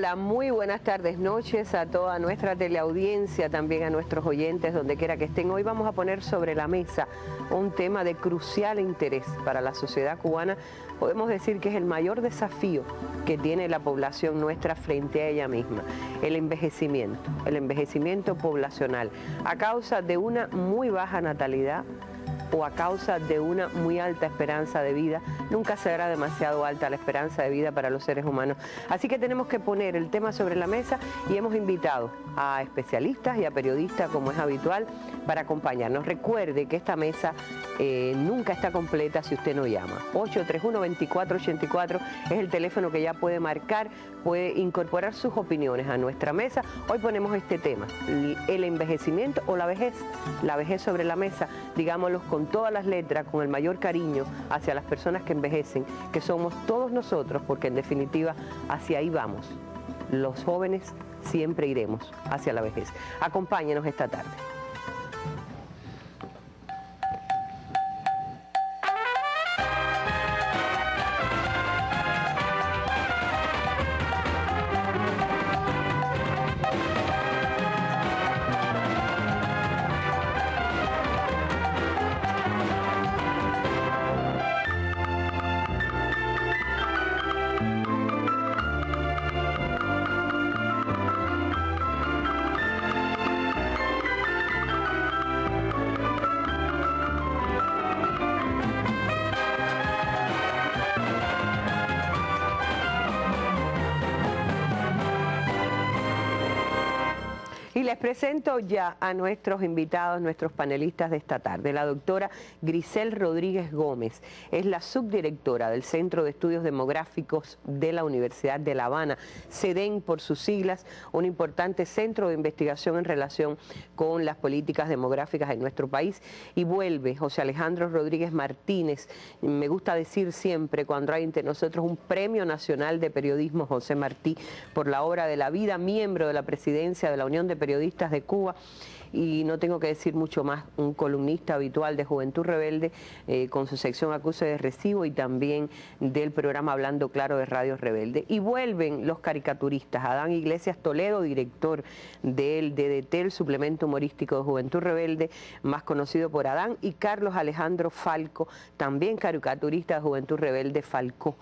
Hola, muy buenas tardes, noches a toda nuestra teleaudiencia, también a nuestros oyentes, donde quiera que estén. Hoy vamos a poner sobre la mesa un tema de crucial interés para la sociedad cubana. Podemos decir que es el mayor desafío que tiene la población nuestra frente a ella misma, el envejecimiento poblacional, a causa de una muy baja natalidad o a causa de una muy alta esperanza de vida. Nunca será demasiado alta la esperanza de vida para los seres humanos. Así que tenemos que poner el tema sobre la mesa y hemos invitado a especialistas y a periodistas, como es habitual, para acompañarnos. Recuerde que esta mesa nunca está completa si usted no llama. 831-2484 es el teléfono que ya puede marcar, puede incorporar sus opiniones a nuestra mesa. Hoy ponemos este tema, el envejecimiento o la vejez sobre la mesa, digámoslo con todas las letras, con el mayor cariño hacia las personas que envejecen, que somos todos nosotros, porque en definitiva hacia ahí vamos. Los jóvenes siempre iremos hacia la vejez. Acompáñenos esta tarde. Y les presento ya a nuestros invitados, nuestros panelistas de esta tarde. La doctora Grisel Rodríguez Gómez es la subdirectora del Centro de Estudios Demográficos de la Universidad de La Habana, CEDEN por sus siglas, un importante centro de investigación en relación con las políticas demográficas en nuestro país. Y vuelve José Alejandro Rodríguez Martínez, me gusta decir siempre cuando hay entre nosotros un Premio Nacional de Periodismo José Martí por la obra de la vida, miembro de la presidencia de la Unión de Periodistas de Cuba, y no tengo que decir mucho más, un columnista habitual de Juventud Rebelde, con su sección Acuse de Recibo y también del programa Hablando Claro de Radio Rebelde. Y vuelven los caricaturistas, Adán Iglesias Toledo, director del DDT, el suplemento humorístico de Juventud Rebelde, más conocido por Adán, y Carlos Alejandro Falco, también caricaturista de Juventud Rebelde, Falco.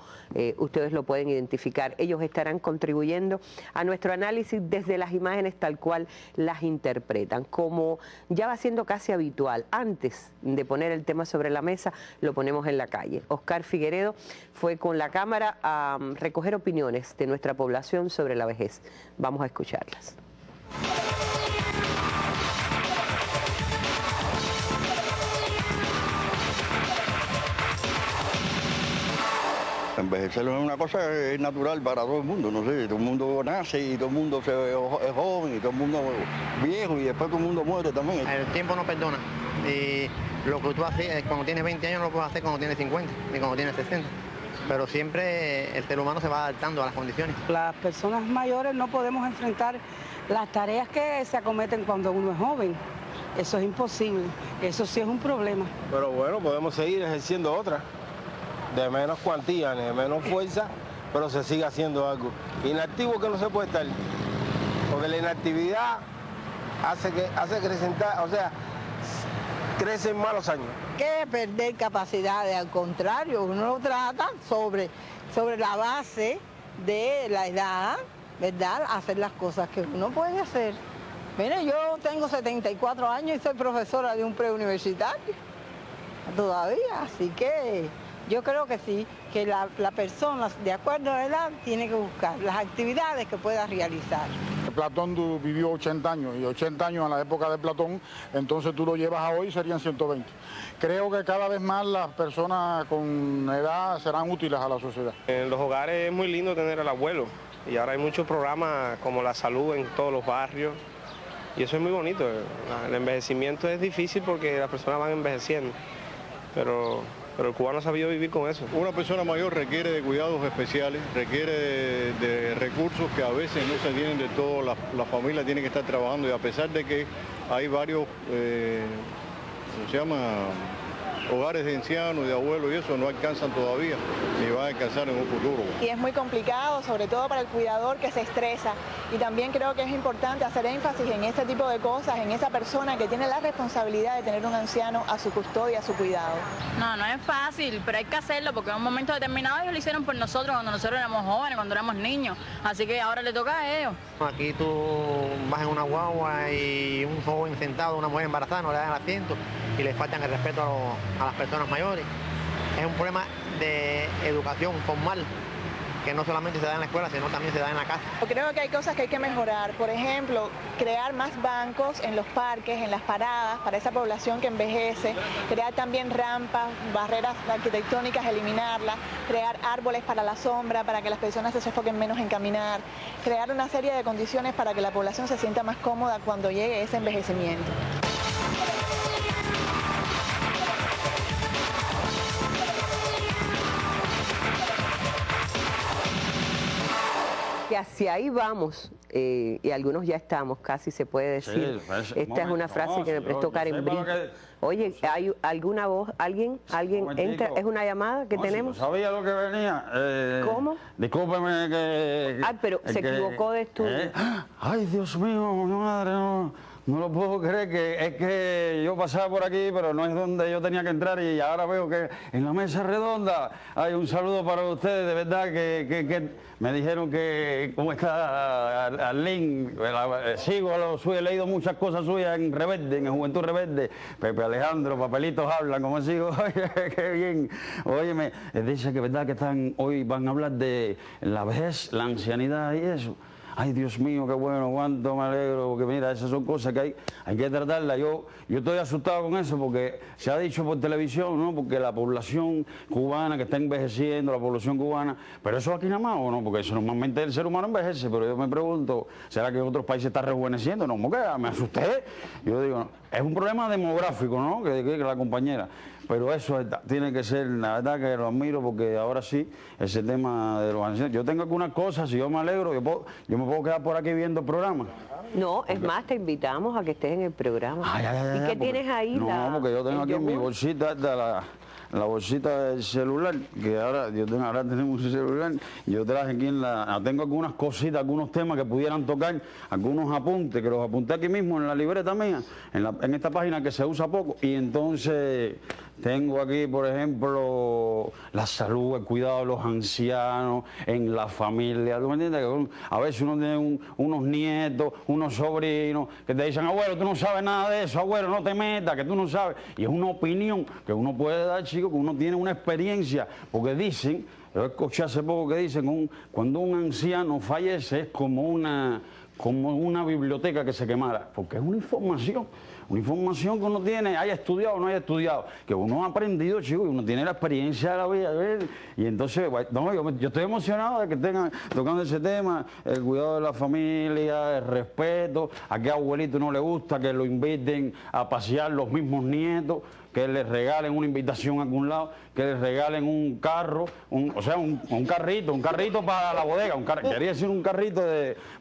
Ustedes lo pueden identificar. Ellos estarán contribuyendo a nuestro análisis desde las imágenes tal cual las interpretan. Como ya va siendo casi habitual, antes de poner el tema sobre la mesa, lo ponemos en la calle. Oscar Figueredo fue con la cámara a recoger opiniones de nuestra población sobre la vejez. Vamos a escucharlas. Envejecer es una cosa que es natural para todo el mundo, no sé, todo el mundo nace y todo el mundo es joven y todo el mundo viejo y después todo el mundo muere también. El tiempo no perdona y lo que tú haces cuando tienes 20 años no lo puedes hacer cuando tienes 50 ni cuando tienes 60, pero siempre el ser humano se va adaptando a las condiciones. Las personas mayores no podemos enfrentar las tareas que se acometen cuando uno es joven. Eso es imposible, eso sí es un problema. Pero bueno, podemos seguir ejerciendo otras, de menos cuantía, de menos fuerza, pero se sigue haciendo algo. Inactivo que no se puede estar, porque la inactividad hace acrecentar, o sea, crecen malos años. Que perder capacidades, al contrario, uno lo trata sobre la base de la edad, ¿verdad? Hacer las cosas que uno puede hacer. Mire, yo tengo 74 años y soy profesora de un preuniversitario todavía, así que yo creo que sí, que la persona, de acuerdo a la edad, tiene que buscar las actividades que pueda realizar. Platón vivió 80 años y 80 años en la época de Platón, entonces tú lo llevas a hoy serían 120. Creo que cada vez más las personas con edad serán útiles a la sociedad. En los hogares es muy lindo tener al abuelo y ahora hay muchos programas como la salud en todos los barrios y eso es muy bonito. El envejecimiento es difícil porque las personas van envejeciendo, pero el cubano ha sabido vivir con eso. Una persona mayor requiere de cuidados especiales, requiere de recursos que a veces no se tienen de todo, la familia tiene que estar trabajando y a pesar de que hay varios, hogares de ancianos, de abuelos y eso no alcanzan todavía, ni van a alcanzar en un futuro. Y es muy complicado, sobre todo para el cuidador que se estresa. Y también creo que es importante hacer énfasis en ese tipo de cosas, en esa persona que tiene la responsabilidad de tener un anciano a su custodia, a su cuidado. No, no es fácil, pero hay que hacerlo porque en un momento determinado ellos lo hicieron por nosotros cuando nosotros éramos jóvenes, cuando éramos niños. Así que ahora le toca a ellos. Aquí tú vas en una guagua y un joven sentado, una mujer embarazada, no le dan el asiento y le faltan el respeto a las personas mayores. Es un problema de educación formal que no solamente se da en la escuela, sino también se da en la casa. Creo que hay cosas que hay que mejorar. Por ejemplo, crear más bancos en los parques, en las paradas, para esa población que envejece, crear también rampas, barreras arquitectónicas, eliminarlas, crear árboles para la sombra, para que las personas se sofoquen menos en caminar, crear una serie de condiciones para que la población se sienta más cómoda cuando llegue ese envejecimiento. Que hacia ahí vamos, y algunos ya estamos, casi se puede decir. Sí, esta es una frase que me prestó Karen Brito. Oye, ¿hay alguna voz? ¿Alguien entra? ¿Es una llamada que tenemos? ¿Sabía lo que venía? ¿Cómo? Discúlpeme que... pero se equivocó de estudio. Ay, Dios mío, mi madre, no lo puedo creer, que es que yo pasaba por aquí, pero no es donde yo tenía que entrar y ahora veo que en la mesa redonda hay un saludo para ustedes, de verdad que me dijeron que, ¿cómo está Arlene? Sigo, he leído muchas cosas suyas en Rebelde, en Juventud Rebelde, Pepe Alejandro, Papelitos Hablan, como sigo, oye, qué bien. Óyeme, dice que verdad que hoy van a hablar de la vejez, la ancianidad y eso. Ay, Dios mío, qué bueno, cuánto me alegro, porque mira, esas son cosas que hay que tratarlas. Yo estoy asustado con eso porque se ha dicho por televisión, ¿no? Porque la población cubana que está envejeciendo, la población cubana, pero eso aquí nada más, ¿o no? Porque eso normalmente el ser humano envejece, pero yo me pregunto, ¿será que en otros países está rejuveneciendo? No, porque me asusté. Yo digo, es un problema demográfico, ¿no? Que la compañera. Pero eso tiene que ser, la verdad que lo admiro porque ahora sí, ese tema de los ancianos. Yo tengo algunas cosas, si yo me alegro, yo me puedo quedar por aquí viendo el programa. No, es más, te invitamos a que estés en el programa. ¿Y qué tienes ahí? No, porque yo tengo aquí en mi bolsita la bolsita del celular, que ahora tenemos un celular, yo traje aquí tengo algunas cositas, algunos temas que pudieran tocar, algunos apuntes, que los apunté aquí mismo en la libreta mía, en esta página que se usa poco, y entonces tengo aquí, por ejemplo, la salud, el cuidado de los ancianos, en la familia, ¿tú me entiendes? Que a veces uno tiene unos nietos, unos sobrinos, que te dicen, abuelo, tú no sabes nada de eso, abuelo, no te metas, que tú no sabes, y es una opinión que uno puede dar, chico, que uno tiene una experiencia, porque dicen, yo escuché hace poco que dicen, cuando un anciano fallece es como una biblioteca que se quemara, porque es una información que uno tiene, haya estudiado o no haya estudiado, que uno ha aprendido, chico, y uno tiene la experiencia de la vida, ¿ves? Y entonces, no, yo estoy emocionado de que estén tocando ese tema, el cuidado de la familia, el respeto, a qué abuelito no le gusta que lo inviten a pasear los mismos nietos, que les regalen una invitación a algún lado, que les regalen un carro, un carrito para la bodega, quería decir un carrito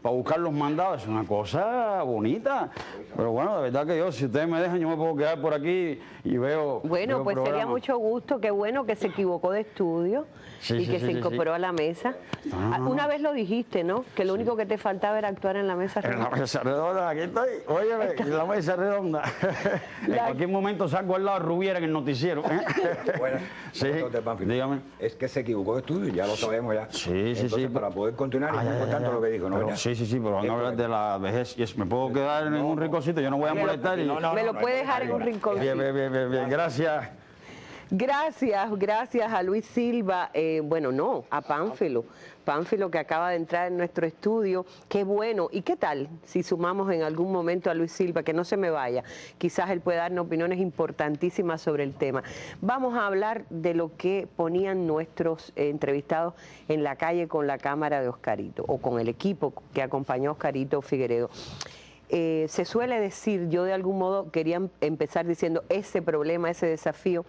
para buscar los mandados, es una cosa bonita, pero bueno, de verdad que yo, si ustedes me dejan, yo me puedo quedar por aquí y veo. Bueno, pues sería mucho gusto, qué bueno que se equivocó de estudio y que se incorporó a la mesa. Una vez lo dijiste, ¿no? Que lo único que te faltaba era actuar en la mesa redonda. En la mesa redonda, aquí estoy, óyeme, en la mesa redonda. En cualquier momento salgo al lado de Rubiera en el noticiero. Bueno, sí, dígame. Es que se equivocó de estudio, ya lo sabemos ya. Sí, entonces, sí. Para poder continuar, es importante lo que dijo, ¿no? Pero, sí, pero van a hablar de la vejez. ¿Me puedo quedar en un rinconcito? Yo no voy a molestar. Me lo puede dejar en un rinconcito. Bien, gracias. Gracias a Luis Silva, a Pánfilo que acaba de entrar en nuestro estudio. Qué bueno. ¿Y qué tal si sumamos en algún momento a Luis Silva, que no se me vaya? Quizás él pueda darnos opiniones importantísimas sobre el tema. Vamos a hablar de lo que ponían nuestros entrevistados en la calle con la cámara de Oscarito, o con el equipo que acompañó a Oscarito Figueredo. Se suele decir, yo de algún modo quería empezar diciendo ese problema, ese desafío,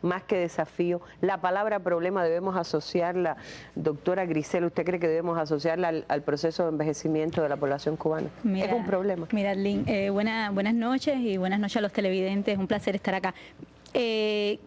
más que desafío, la palabra problema debemos asociarla, doctora Grisel, ¿usted cree que debemos asociarla al proceso de envejecimiento de la población cubana? ¿Es un problema? Mira, Arlene, buenas noches y buenas noches a los televidentes, un placer estar acá.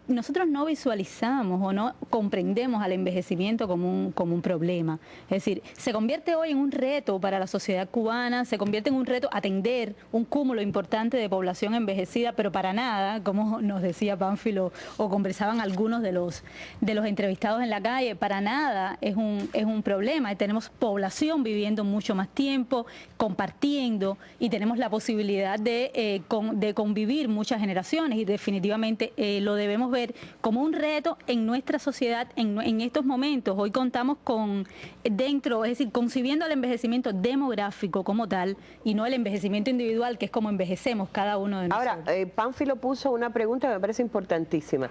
nosotros no visualizamos o no comprendemos al envejecimiento como un problema. Es decir, se convierte hoy en un reto para la sociedad cubana, se convierte en un reto atender un cúmulo importante de población envejecida, pero para nada, como nos decía Pánfilo o conversaban algunos de los entrevistados en la calle, para nada es un problema. Tenemos población viviendo mucho más tiempo, compartiendo, y tenemos la posibilidad de convivir muchas generaciones, y definitivamente lo debemos ver como un reto en nuestra sociedad en estos momentos. Hoy contamos es decir, concibiendo el envejecimiento demográfico como tal y no el envejecimiento individual, que es como envejecemos cada uno de nosotros. Ahora, Pánfilo puso una pregunta que me parece importantísima.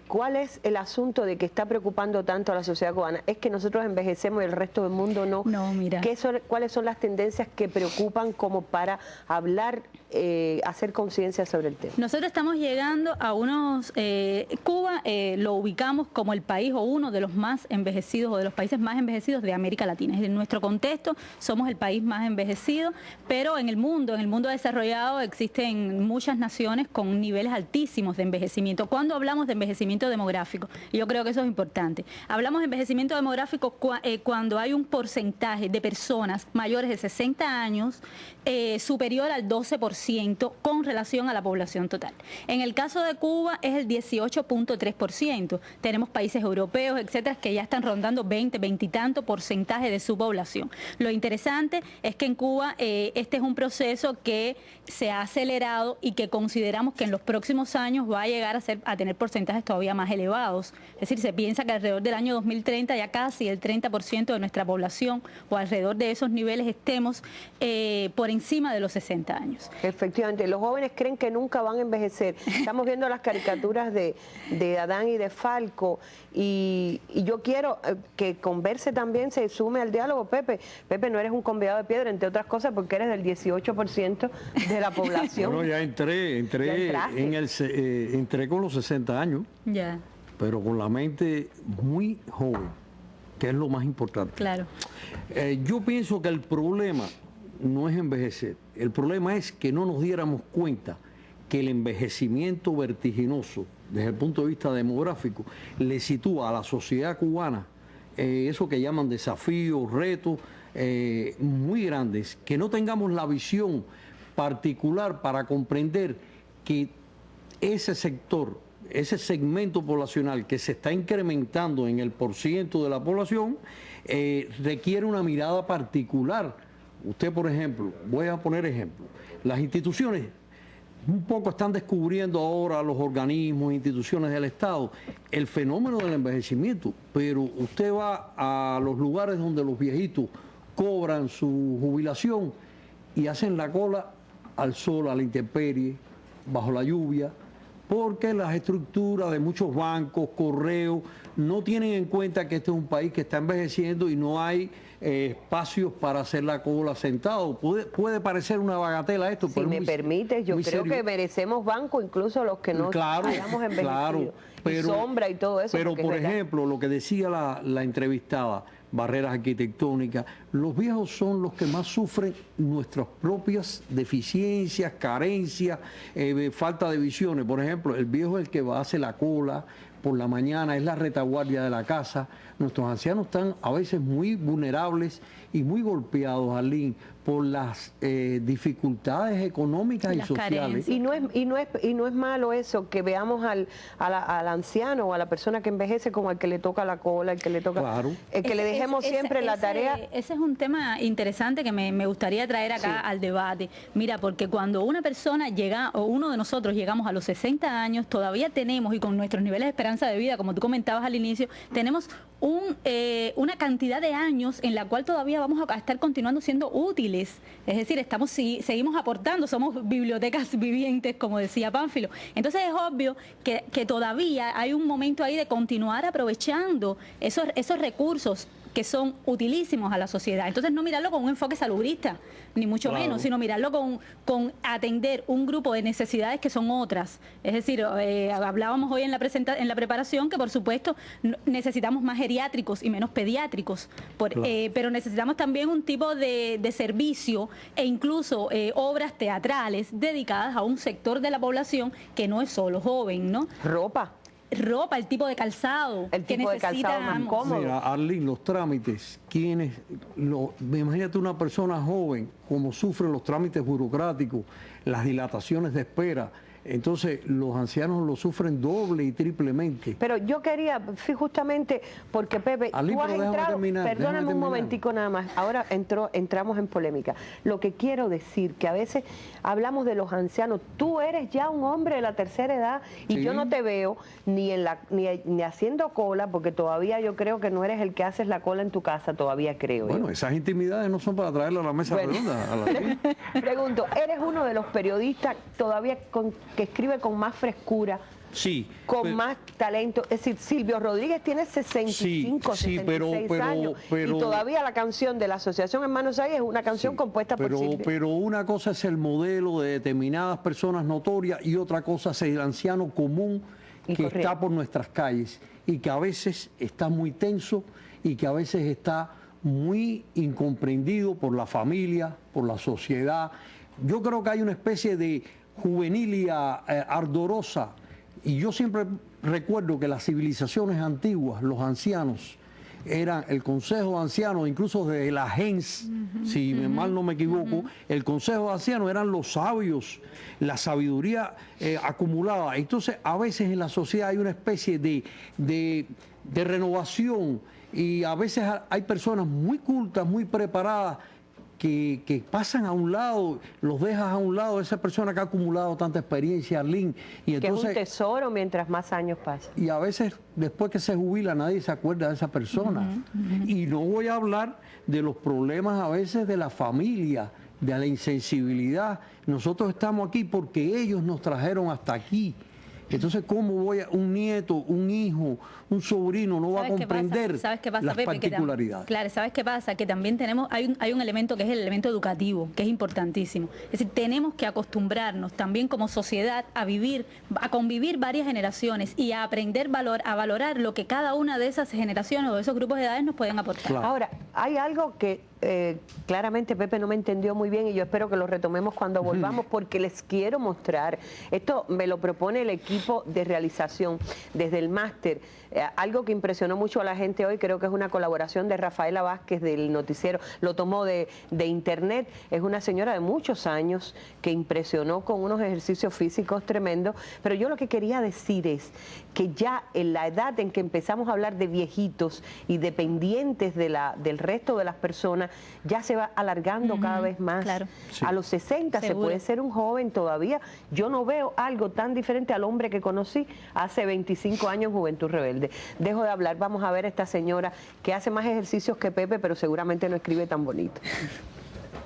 ¿Cuál es el asunto de que está preocupando tanto a la sociedad cubana? ¿Es que nosotros envejecemos y el resto del mundo no? No, mira. ¿Cuáles son las tendencias que preocupan como para hablar, hacer conciencia sobre el tema? Nosotros estamos llegando a Cuba lo ubicamos como el país o uno de los más envejecidos o de los países más envejecidos de América Latina. En nuestro contexto somos el país más envejecido, pero en el mundo desarrollado existen muchas naciones con niveles altísimos de envejecimiento. Cuando hablamos de envejecimiento demográfico, yo creo que eso es importante. Hablamos de envejecimiento demográfico cuando hay un porcentaje de personas mayores de 60 años superior al 12% con relación a la población total. En el caso de Cuba es el 18.3%. Tenemos países europeos, etcétera, que ya están rondando 20 y tanto porcentaje de su población. Lo interesante es que en Cuba este es un proceso que se ha acelerado y que consideramos que en los próximos años va a llegar a tener porcentajes todavía más elevados. Es decir, se piensa que alrededor del año 2030 ya casi el 30% de nuestra población o alrededor de esos niveles estemos por encima de los 60 años. Efectivamente, los jóvenes creen que nunca van a envejecer. Estamos viendo las caricaturas de Adán y de Falco, y yo quiero que converse también, se sume al diálogo, Pepe. Pepe, no eres un convidado de piedra, entre otras cosas porque eres del 18% de la población. Bueno, ya entré con los 60 años, ya, pero con la mente muy joven, que es lo más importante. Claro. Yo pienso que el problema no es envejecer, el problema es que no nos diéramos cuenta que el envejecimiento vertiginoso desde el punto de vista demográfico le sitúa a la sociedad cubana eso que llaman desafíos, retos muy grandes, que no tengamos la visión particular para comprender que ese sector, ese segmento poblacional que se está incrementando en el porciento de la población requiere una mirada particular. Usted, por ejemplo, voy a poner ejemplo, las instituciones un poco están descubriendo ahora, los organismos, instituciones del Estado, el fenómeno del envejecimiento, pero usted va a los lugares donde los viejitos cobran su jubilación y hacen la cola al sol, a la intemperie, bajo la lluvia, porque las estructuras de muchos bancos, correos, no tienen en cuenta que este es un país que está envejeciendo y no hay espacios para hacer la cola sentado. Puede parecer una bagatela esto, si pero me permites, yo creo serio. Que merecemos banco, incluso los que no hayamos envejecido. Claro, pero, y sombra y todo eso. Pero, por ejemplo, lo que decía la entrevistada, barreras arquitectónicas, los viejos son los que más sufren nuestras propias deficiencias, carencias, falta de visiones. Por ejemplo, el viejo es el que va a hacer la cola por la mañana, es la retaguardia de la casa. Nuestros ancianos están a veces muy vulnerables y muy golpeados, Arlene, por las dificultades económicas y sociales. Y no es malo eso, que veamos al anciano o a la persona que envejece como el que le toca la cola, el que le toca, claro, el que le dejemos siempre la tarea. Ese es un tema interesante que me gustaría traer acá al debate. Mira, porque cuando una persona llega, o uno de nosotros llegamos a los 60 años, todavía tenemos, y con nuestros niveles de esperanza de vida, como tú comentabas al inicio, tenemos una cantidad de años en la cual todavía vamos a estar continuando siendo útiles. Es decir, seguimos aportando, somos bibliotecas vivientes, como decía Pánfilo. Entonces es obvio que todavía hay un momento ahí de continuar aprovechando esos recursos que son utilísimos a la sociedad. Entonces no mirarlo con un enfoque salubrista, ni mucho menos, sino mirarlo con atender un grupo de necesidades que son otras. Es decir, hablábamos hoy en la preparación que por supuesto necesitamos más geriátricos y menos pediátricos, pero necesitamos también un tipo de servicio e incluso obras teatrales dedicadas a un sector de la población que no es solo joven, ¿no? Ropa, el tipo de calzado que necesitamos. Mira, Arlene, los trámites, imagínate una persona joven, como sufren los trámites burocráticos, las dilataciones de espera. Entonces los ancianos lo sufren doble y triplemente. Pero yo quería, justamente, porque Pepe, Arlene, tú has entrado, perdóname un momentico nada más, ahora entramos en polémica. Lo que quiero decir, que a veces hablamos de los ancianos, tú eres ya un hombre de la tercera edad y yo no te veo ni haciendo cola, porque todavía yo creo que no eres el que haces la cola en tu casa, todavía creo. Bueno, esas intimidades no son para traerlo a la mesa redonda. Pregunto, ¿eres uno de los periodistas todavía que escribe con más frescura, con más talento? Es decir, Silvio Rodríguez tiene 65, 66 años y todavía la canción de la Asociación Hermanos Hay es una canción compuesta por Silvio. Pero una cosa es el modelo de determinadas personas notorias y otra cosa es el anciano común que está por nuestras calles y que a veces está muy tenso y que a veces está muy incomprendido por la familia, por la sociedad. Yo creo que hay una especie de juvenilia ardorosa, y yo siempre recuerdo que las civilizaciones antiguas, los ancianos, eran el Consejo de Ancianos, incluso de la gens, si mal no me equivoco, el Consejo de Ancianos eran los sabios, la sabiduría acumulada. Entonces, a veces en la sociedad hay una especie de renovación, y a veces hay personas muy cultas, muy preparadas, que pasan a un lado, los dejas a un lado, esa persona que ha acumulado tanta experiencia, Arlene. Y entonces, que es un tesoro mientras más años pasan. Y a veces, después que se jubila, nadie se acuerda de esa persona. Y no voy a hablar de los problemas a veces de la familia, de la insensibilidad. Nosotros estamos aquí porque ellos nos trajeron hasta aquí. Entonces, ¿cómo un nieto, un hijo, un sobrino no va a comprender las particularidades? Claro, ¿sabes qué pasa? Que también hay un elemento que es el elemento educativo, que es importantísimo. Es decir, tenemos que acostumbrarnos también como sociedad a convivir varias generaciones y a aprender a valorar lo que cada una de esas generaciones o de esos grupos de edades nos pueden aportar. Claro. Ahora, hay algo que claramente Pepe no me entendió muy bien y yo espero que lo retomemos cuando volvamos porque les quiero mostrar. Esto me lo propone el equipo de realización desde el máster. Algo que impresionó mucho a la gente hoy, creo que es una colaboración de Rafaela Vázquez del noticiero, lo tomó de internet. Es una señora de muchos años que impresionó con unos ejercicios físicos tremendos, pero yo lo que quería decir es que ya en la edad en que empezamos a hablar de viejitos y dependientes del resto de las personas, ya se va alargando cada vez más. Claro. A los 60 se puede ser un joven todavía. Yo no veo algo tan diferente al hombre que conocí hace 25 años en Juventud Rebelde. Dejo de hablar, vamos a ver a esta señora que hace más ejercicios que Pepe, pero seguramente no escribe tan bonito.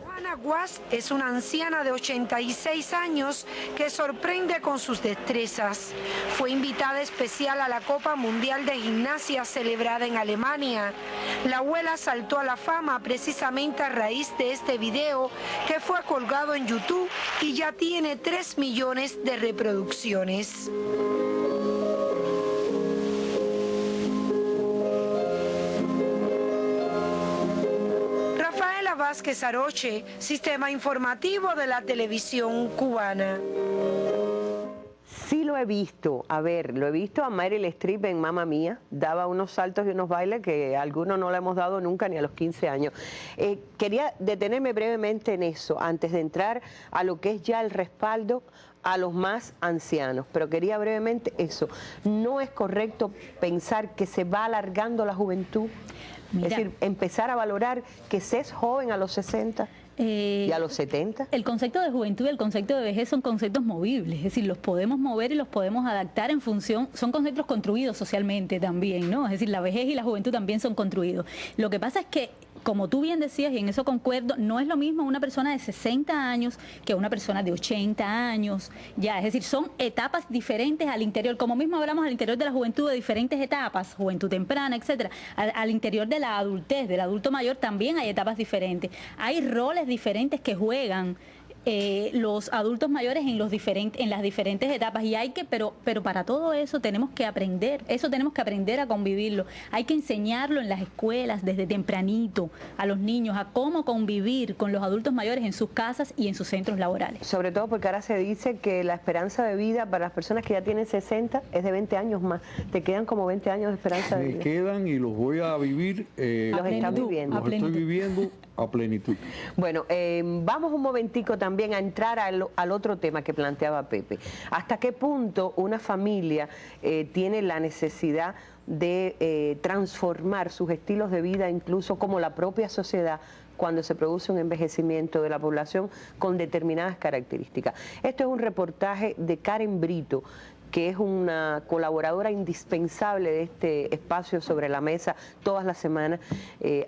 Juana Guas es una anciana de 86 años que sorprende con sus destrezas. Fue invitada especial a la Copa Mundial de Gimnasia celebrada en Alemania. La abuela saltó a la fama precisamente a raíz de este video que fue colgado en YouTube y ya tiene 3 millones de reproducciones. Vázquez Aroche, Sistema Informativo de la Televisión Cubana. Sí lo he visto, lo he visto a Meryl Streep en Mamma Mía, daba unos saltos y unos bailes que a algunos no le hemos dado nunca ni a los 15 años. Quería detenerme brevemente en eso, antes de entrar a lo que es ya el respaldo a los más ancianos, pero quería brevemente eso. ¿No es correcto pensar que se va alargando la juventud? Mira, es decir, empezar a valorar que se es joven a los 60 y a los 70. El concepto de juventud y el concepto de vejez son conceptos movibles, es decir, los podemos mover y los podemos adaptar en función, son conceptos construidos socialmente también, ¿no? Es decir, la vejez y la juventud también son construidos. Lo que pasa es que como tú bien decías, y en eso concuerdo, no es lo mismo una persona de 60 años que una persona de 80 años, ya, es decir, son etapas diferentes al interior, como mismo hablamos al interior de la juventud de diferentes etapas, juventud temprana, etcétera, al interior de la adultez, del adulto mayor también hay etapas diferentes, hay roles diferentes que juegan los adultos mayores en las diferentes etapas, y hay que, pero para todo eso tenemos que aprender a convivirlo, hay que enseñarlo en las escuelas desde tempranito a los niños a cómo convivir con los adultos mayores en sus casas y en sus centros laborales. Sobre todo porque ahora se dice que la esperanza de vida para las personas que ya tienen 60 es de 20 años más, te quedan como 20 años de esperanza de vida. Me quedan y los voy a vivir. Los están viviendo. Los estoy viviendo a plenitud. Bueno, vamos un momentico también a entrar al otro tema que planteaba Pepe. ¿Hasta qué punto una familia tiene la necesidad de transformar sus estilos de vida, incluso como la propia sociedad, cuando se produce un envejecimiento de la población con determinadas características? Esto es un reportaje de Karen Brito, que es una colaboradora indispensable de este espacio Sobre la Mesa todas las semanas.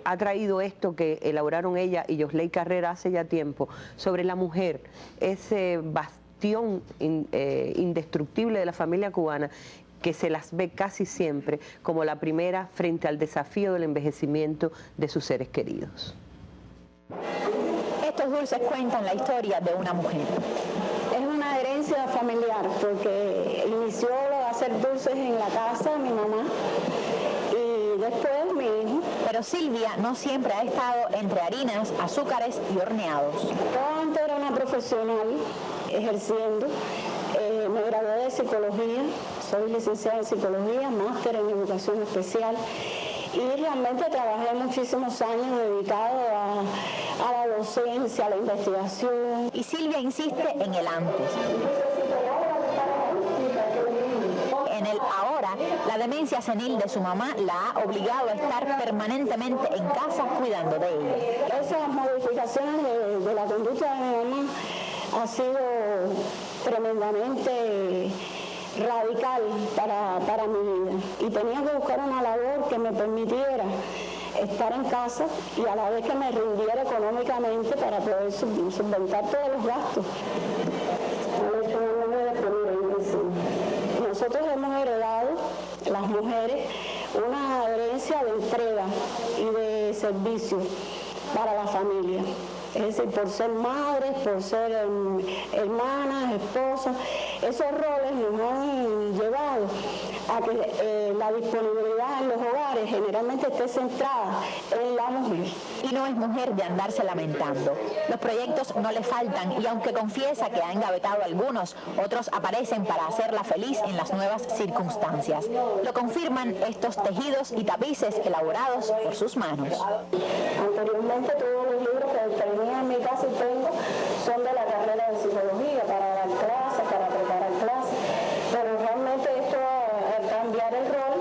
Ha traído esto que elaboraron ella y Yosley Carrera hace ya tiempo, sobre la mujer, ese bastión indestructible de la familia cubana, que se las ve casi siempre como la primera frente al desafío del envejecimiento de sus seres queridos. Estos dulces cuentan la historia de una mujer. Es una herencia familiar, porque inició lo de hacer dulces en la casa de mi mamá y después mi hijo. Pero Silvia no siempre ha estado entre harinas, azúcares y horneados. Yo antes era una profesional ejerciendo, me gradué de psicología, soy licenciada en psicología, máster en educación especial, y realmente trabajé muchísimos años dedicado a la docencia, a la investigación. Y Silvia insiste en el antes. En el ahora, la demencia senil de su mamá la ha obligado a estar permanentemente en casa cuidando de ella. Esas modificaciones de la conducta de mi mamá ha sido tremendamente radical para mi vida, y tenía que buscar una labor que me permitiera estar en casa y a la vez que me rindiera económicamente para poder solventar todos los gastos. Nosotros hemos heredado, las mujeres, una herencia de entrega y de servicio para la familia. Es decir, por ser madres, por ser hermanas, esposas, esos roles nos han llevado a que la disponibilidad en los hogares generalmente esté centrada en la mujer. Y no es mujer de andarse lamentando. Los proyectos no le faltan, y aunque confiesa que ha engavetado algunos, otros aparecen para hacerla feliz en las nuevas circunstancias. Lo confirman estos tejidos y tapices elaborados por sus manos. Anteriormente todos los libros que tenía en mi casa y tengo son de la carrera de psicología, para dar clases, para preparar clases, pero realmente esto, al cambiar el rol,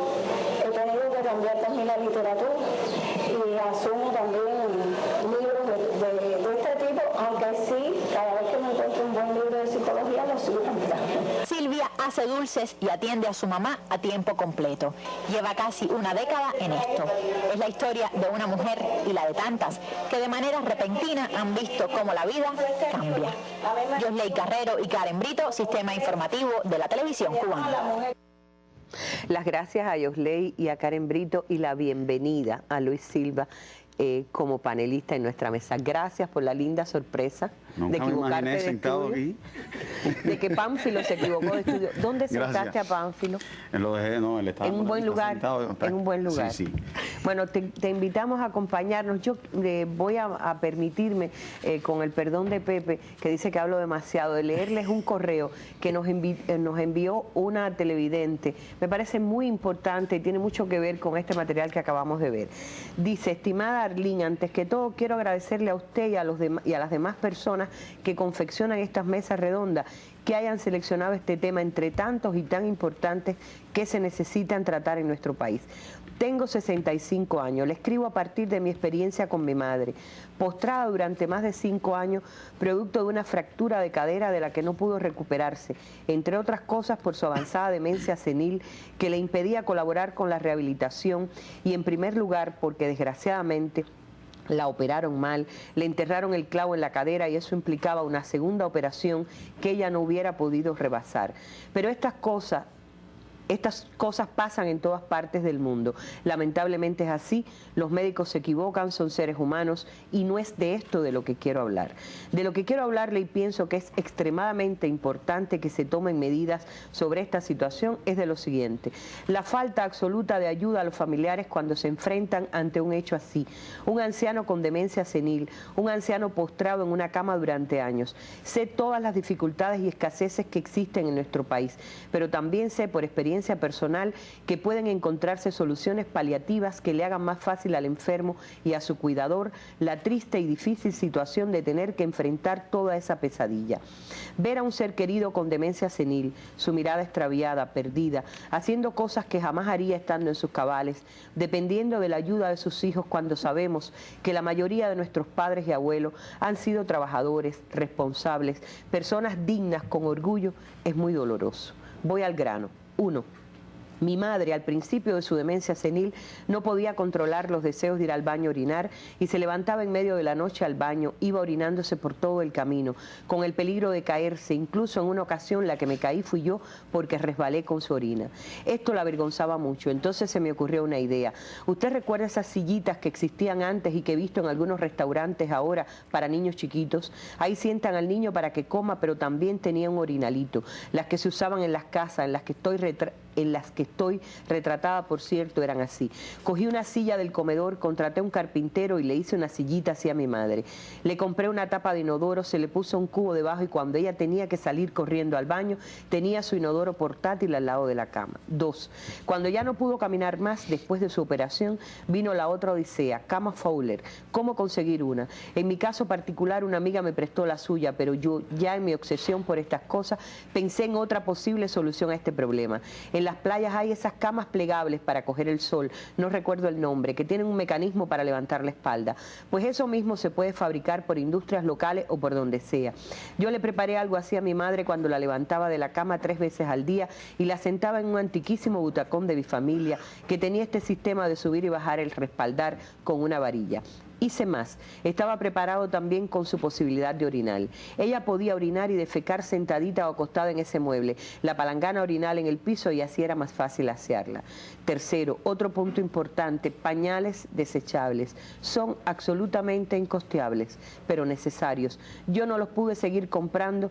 he tenido que cambiar también la literatura, y asumo también libros de este tipo, aunque sí, cada vez que me encuentro un buen libro de psicología lo sigo comprando. Silvia hace dulces y atiende a su mamá a tiempo completo. Lleva casi una década en esto. Es la historia de una mujer y la de tantas que de manera repentina han visto cómo la vida cambia. Yosley Carrero y Karen Brito, Sistema Informativo de la Televisión Cubana. Las gracias a Yosley y a Karen Brito, y la bienvenida a Luis Silva como panelista en nuestra mesa. Gracias por la linda sorpresa de equivocarte de estudio, aquí. De que Pánfilo se equivocó de estudio. ¿Dónde sentaste a Pánfilo? Lo dejé, no, él estaba en un buen lugar. En un buen lugar. Sí, sí. Bueno, te invitamos a acompañarnos. Yo voy a permitirme, con el perdón de Pepe, que dice que hablo demasiado, de leerles un correo que nos envió una televidente. Me parece muy importante y tiene mucho que ver con este material que acabamos de ver. Dice: estimada Arlene, antes que todo quiero agradecerle a usted y a las demás personas que confeccionan estas mesas redondas, que hayan seleccionado este tema entre tantos y tan importantes que se necesitan tratar en nuestro país. Tengo 65 años, le escribo a partir de mi experiencia con mi madre, postrada durante más de 5 años, producto de una fractura de cadera de la que no pudo recuperarse, entre otras cosas por su avanzada demencia senil que le impedía colaborar con la rehabilitación, y en primer lugar porque desgraciadamente La operaron mal, le enterraron el clavo en la cadera y eso implicaba una segunda operación que ella no hubiera podido rebasar. Pero estas cosas pasan en todas partes del mundo. Lamentablemente es así, los médicos se equivocan, son seres humanos y no es de esto de lo que quiero hablar. De lo que quiero hablarle y pienso que es extremadamente importante que se tomen medidas sobre esta situación es de lo siguiente. La falta absoluta de ayuda a los familiares cuando se enfrentan ante un hecho así. Un anciano con demencia senil, un anciano postrado en una cama durante años. Sé todas las dificultades y escaseces que existen en nuestro país, pero también sé por experiencia personal que pueden encontrarse soluciones paliativas que le hagan más fácil al enfermo y a su cuidador la triste y difícil situación de tener que enfrentar toda esa pesadilla. Ver a un ser querido con demencia senil, su mirada extraviada, perdida, haciendo cosas que jamás haría estando en sus cabales, dependiendo de la ayuda de sus hijos cuando sabemos que la mayoría de nuestros padres y abuelos han sido trabajadores, responsables, personas dignas con orgullo, es muy doloroso. Voy al grano. 1. Mi madre, al principio de su demencia senil, no podía controlar los deseos de ir al baño a orinar y se levantaba en medio de la noche al baño, iba orinándose por todo el camino, con el peligro de caerse. Incluso en una ocasión la que me caí fui yo porque resbalé con su orina. Esto la avergonzaba mucho, entonces se me ocurrió una idea. ¿Usted recuerda esas sillitas que existían antes y que he visto en algunos restaurantes ahora para niños chiquitos? Ahí sientan al niño para que coma, pero también tenía un orinalito. Las que se usaban en las casas, en las que estoy retratada, por cierto, eran así. Cogí una silla del comedor, contraté a un carpintero y le hice una sillita así a mi madre. Le compré una tapa de inodoro, se le puso un cubo debajo y cuando ella tenía que salir corriendo al baño, tenía su inodoro portátil al lado de la cama. 2. Cuando ya no pudo caminar más después de su operación, vino la otra odisea, cama Fowler. ¿Cómo conseguir una? En mi caso particular, una amiga me prestó la suya, pero yo, ya en mi obsesión por estas cosas, pensé en otra posible solución a este problema. En las playas hay esas camas plegables para coger el sol, no recuerdo el nombre, que tienen un mecanismo para levantar la espalda. Pues eso mismo se puede fabricar por industrias locales o por donde sea. Yo le preparé algo así a mi madre cuando la levantaba de la cama 3 veces al día y la sentaba en un antiquísimo butacón de mi familia que tenía este sistema de subir y bajar el respaldar con una varilla. Hice más, estaba preparado también con su posibilidad de orinar. Ella podía orinar y defecar sentadita o acostada en ese mueble, la palangana orinal en el piso y así era más fácil asearla. 3, otro punto importante, pañales desechables. Son absolutamente incosteables, pero necesarios. Yo no los pude seguir comprando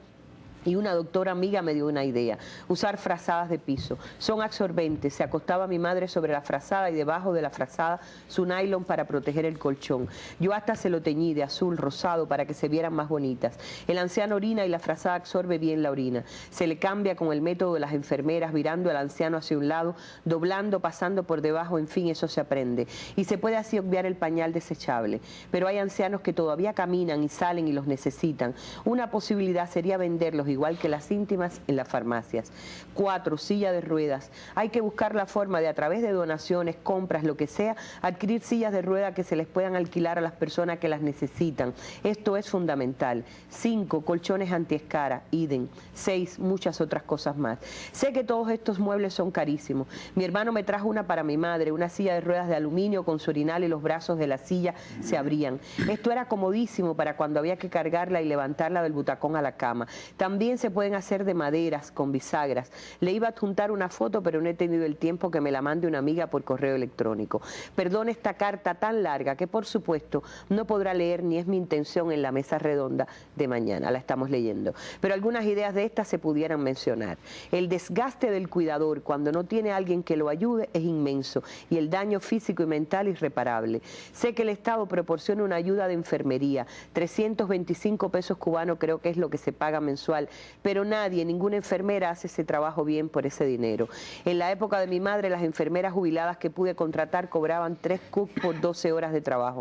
y una doctora amiga me dio una idea, usar frazadas de piso. Son absorbentes, se acostaba mi madre sobre la frazada y debajo de la frazada su nylon para proteger el colchón. Yo hasta se lo teñí de azul, rosado, para que se vieran más bonitas. El anciano orina y la frazada absorbe bien la orina. Se le cambia con el método de las enfermeras, virando al anciano hacia un lado, doblando, pasando por debajo, en fin, eso se aprende. Y se puede así obviar el pañal desechable. Pero hay ancianos que todavía caminan y salen y los necesitan. Una posibilidad sería venderlos igual que las íntimas en las farmacias. 4, silla de ruedas. Hay que buscar la forma de, a través de donaciones, compras, lo que sea, adquirir sillas de ruedas que se les puedan alquilar a las personas que las necesitan. Esto es fundamental. 5, colchones antiescara, idem. 6, muchas otras cosas más. Sé que todos estos muebles son carísimos. Mi hermano me trajo una para mi madre, una silla de ruedas de aluminio con su orinal y los brazos de la silla se abrían. Esto era comodísimo para cuando había que cargarla y levantarla del butacón a la cama. También se pueden hacer de maderas, con bisagras. Le iba a adjuntar una foto, pero no he tenido el tiempo que me la mande una amiga por correo electrónico. Perdone esta carta tan larga que, por supuesto, no podrá leer ni es mi intención en la mesa redonda de mañana. La estamos leyendo. Pero algunas ideas de estas se pudieran mencionar. El desgaste del cuidador cuando no tiene alguien que lo ayude es inmenso y el daño físico y mental irreparable. Sé que el Estado proporciona una ayuda de enfermería, 325 pesos cubanos creo que es lo que se paga mensual, pero nadie, ninguna enfermera hace ese trabajo bien por ese dinero. En la época de mi madre, las enfermeras jubiladas que pude contratar cobraban 3 cup por 12 horas de trabajo.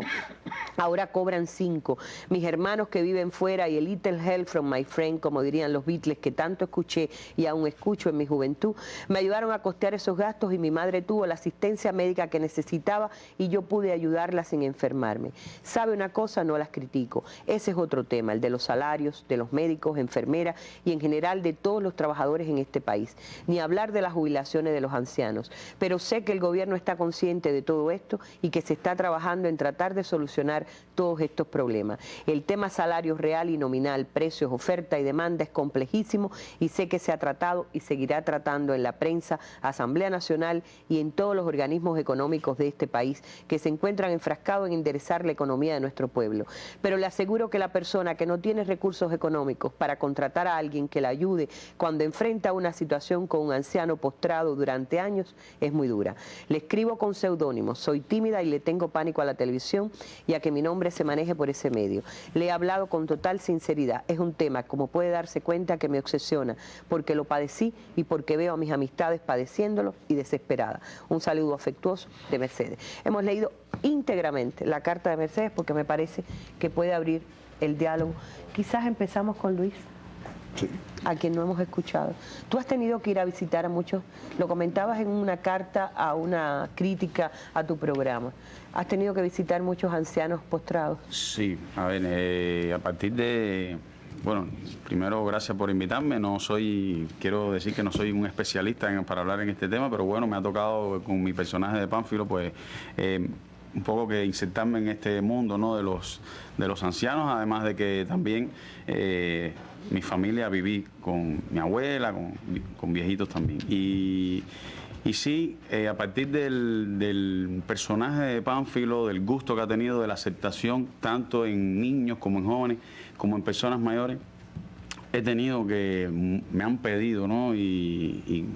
Ahora cobran 5. Mis hermanos que viven fuera y el little help from my friend, como dirían los Beatles, que tanto escuché y aún escucho en mi juventud, me ayudaron a costear esos gastos y mi madre tuvo la asistencia médica que necesitaba y yo pude ayudarla sin enfermarme. ¿Sabe una cosa? No las critico. Ese es otro tema, el de los salarios, de los médicos, enfermeras y en general de todos los trabajadores en este país, ni hablar de las jubilaciones de los ancianos. Pero sé que el gobierno está consciente de todo esto y que se está trabajando en tratar de solucionar todos estos problemas. El tema salario real y nominal, precios, oferta y demanda es complejísimo y sé que se ha tratado y seguirá tratando en la prensa, Asamblea Nacional y en todos los organismos económicos de este país que se encuentran enfrascados en enderezar la economía de nuestro pueblo. Pero le aseguro que la persona que no tiene recursos económicos para contratar a alguien que la ayude cuando enfrenta una situación con un anciano postrado durante años es muy dura. Le escribo con seudónimos, soy tímida y le tengo pánico a la televisión y a que mi nombre se maneje por ese medio. Le he hablado con total sinceridad. Es un tema, como puede darse cuenta, que me obsesiona, porque lo padecí y porque veo a mis amistades padeciéndolo y desesperada. Un saludo afectuoso de Mercedes. Hemos leído íntegramente la carta de Mercedes porque me parece que puede abrir el diálogo. Quizás empezamos con Luis. Sí. A quien no hemos escuchado. Tú has tenido que ir a visitar a muchos, lo comentabas en una carta a una crítica a tu programa, has tenido que visitar muchos ancianos postrados. Sí, a ver, a partir de, bueno, primero gracias por invitarme, quiero decir que no soy un especialista para hablar en este tema, pero bueno, me ha tocado con mi personaje de Pánfilo, pues un poco que insertarme en este mundo, ¿no?, de los ancianos, además de que también mi familia viví con mi abuela, con viejitos también. Y sí, a partir del personaje de Pánfilo, del gusto que ha tenido, de la aceptación, tanto en niños como en jóvenes, como en personas mayores, he tenido me han pedido, ¿no? Y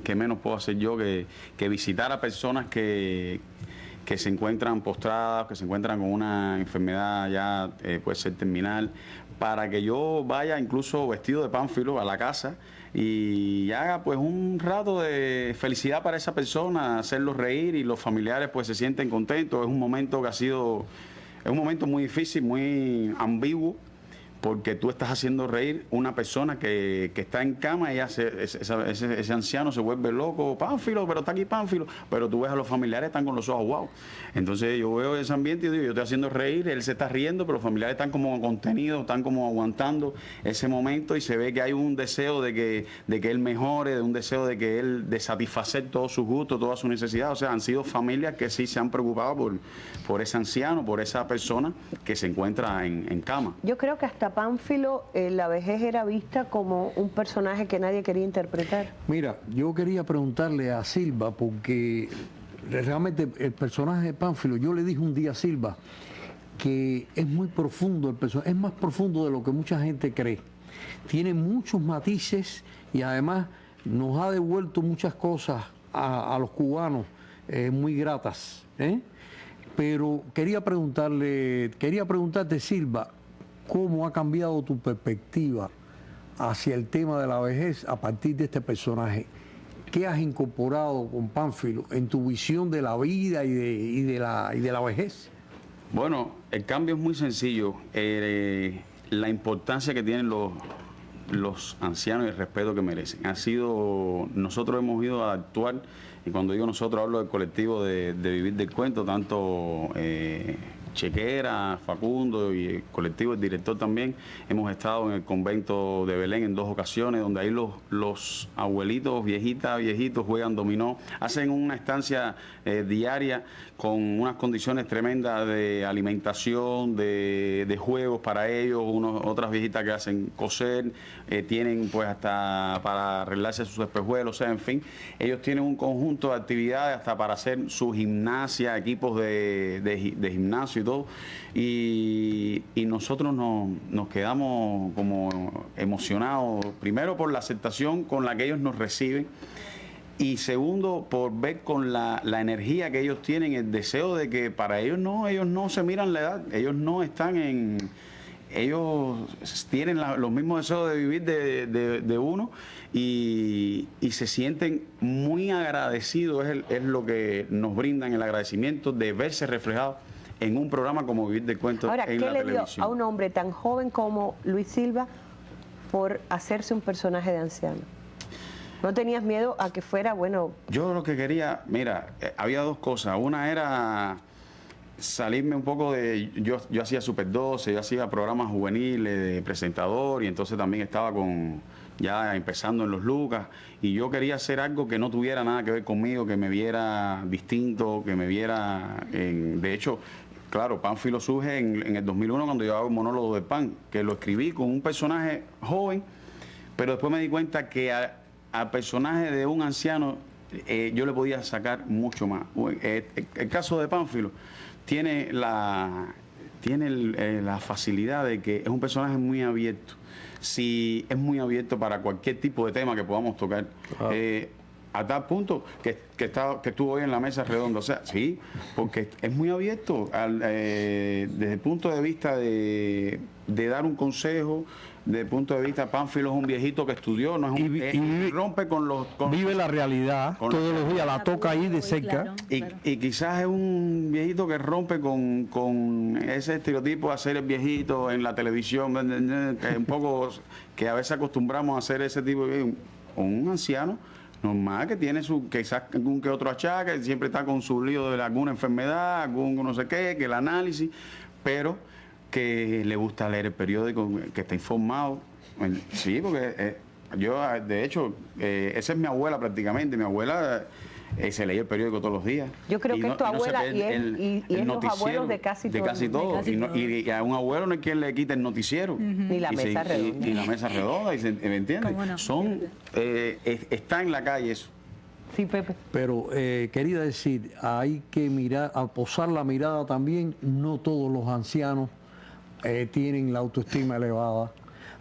qué menos puedo hacer yo que visitar a personas que se encuentran postradas, que se encuentran con una enfermedad ya puede ser terminal, para que yo vaya incluso vestido de Pánfilo a la casa y haga pues un rato de felicidad para esa persona, hacerlos reír y los familiares pues se sienten contentos. Es un momento que es un momento muy difícil, muy ambiguo, porque tú estás haciendo reír una persona que está en cama y ese anciano se vuelve loco, Pánfilo, pero está aquí Pánfilo, pero tú ves a los familiares, están con los ojos wow. Entonces yo veo ese ambiente y digo, yo estoy haciendo reír, él se está riendo, pero los familiares están como contenidos, están como aguantando ese momento y se ve que hay un deseo de que él mejore, de un deseo de satisfacer todos sus gustos, todas sus necesidades. O sea, han sido familias que sí se han preocupado por ese anciano, por esa persona que se encuentra en cama. Yo creo que hasta Pánfilo, la vejez era vista como un personaje que nadie quería interpretar. Mira, yo quería preguntarle a Silva, porque realmente el personaje de Pánfilo, yo le dije un día a Silva que es muy profundo el personaje, es más profundo de lo que mucha gente cree. Tiene muchos matices y además nos ha devuelto muchas cosas a los cubanos muy gratas, ¿eh? Pero quería preguntarte, Silva, ¿cómo ha cambiado tu perspectiva hacia el tema de la vejez a partir de este personaje? ¿Qué has incorporado con Pánfilo en tu visión de la vida y de la vejez? Bueno, el cambio es muy sencillo. La importancia que tienen los ancianos y el respeto que merecen. Nosotros hemos ido a actuar, y cuando digo nosotros hablo del colectivo de Vivir del Cuento, tanto Chequera, Facundo y el colectivo, el director también. Hemos estado en el convento de Belén en 2 ocasiones, donde ahí los abuelitos, viejitos juegan dominó, hacen una estancia diaria con unas condiciones tremendas de alimentación, de juegos para ellos, otras viejitas que hacen coser, tienen pues hasta para arreglarse sus espejuelos, o sea, en fin, ellos tienen un conjunto de actividades hasta para hacer su gimnasia, equipos de gimnasio y todo, y nosotros nos quedamos como emocionados, primero por la aceptación con la que ellos nos reciben, y segundo por ver con la energía que ellos tienen, el deseo de que para ellos no se miran la edad, ellos no están ellos tienen los mismos deseos de vivir de uno y se sienten muy agradecidos, es lo que nos brindan, el agradecimiento de verse reflejados en un programa como Vivir del Cuento en la televisión. Ahora, ¿qué le dio a un hombre tan joven como Luis Silva por hacerse un personaje de anciano? ¿No tenías miedo a que fuera, bueno? Yo lo que quería, mira, había 2 cosas. Una era salirme un poco de... Yo hacía Super 12, yo hacía programas juveniles de presentador y entonces también estaba ya empezando en Los Lucas, y yo quería hacer algo que no tuviera nada que ver conmigo, que me viera distinto, que me viera... de hecho, claro, Pánfilo surge en el 2001 cuando yo hago el monólogo de Pan, que lo escribí con un personaje joven, pero después me di cuenta que al personaje de un anciano yo le podía sacar mucho más. El caso de Pánfilo tiene la facilidad de que es un personaje muy abierto. Si es muy abierto para cualquier tipo de tema que podamos tocar. A tal punto que estuvo hoy en la mesa redonda. O sea, sí, porque es muy abierto desde el punto de vista de dar un consejo. Desde el punto de vista, Pánfilo es un viejito que estudió, no es un, rompe con los... vive la realidad, todos los días la toca ahí de cerca. Y quizás es un viejito que rompe con ese estereotipo de hacer el viejito en la televisión, un poco que a veces acostumbramos a hacer ese tipo de... Un anciano normal que tiene quizás algún que otro achaque, siempre está con su lío de alguna enfermedad, algún no sé qué, que el análisis, pero que le gusta leer el periódico, que está informado. Sí, porque yo, de hecho, esa es mi abuela prácticamente. Mi abuela se leía el periódico todos los días. Yo creo que es tu abuela y es los abuelos de casi todos. Y a un abuelo no hay quien le quite el noticiero. Ni la mesa redonda. Ni la mesa redonda, ¿me entiendes? Está en la calle eso. Sí, Pepe. Pero quería decir, hay que mirar, a posar la mirada también. No todos los ancianos tienen la autoestima elevada.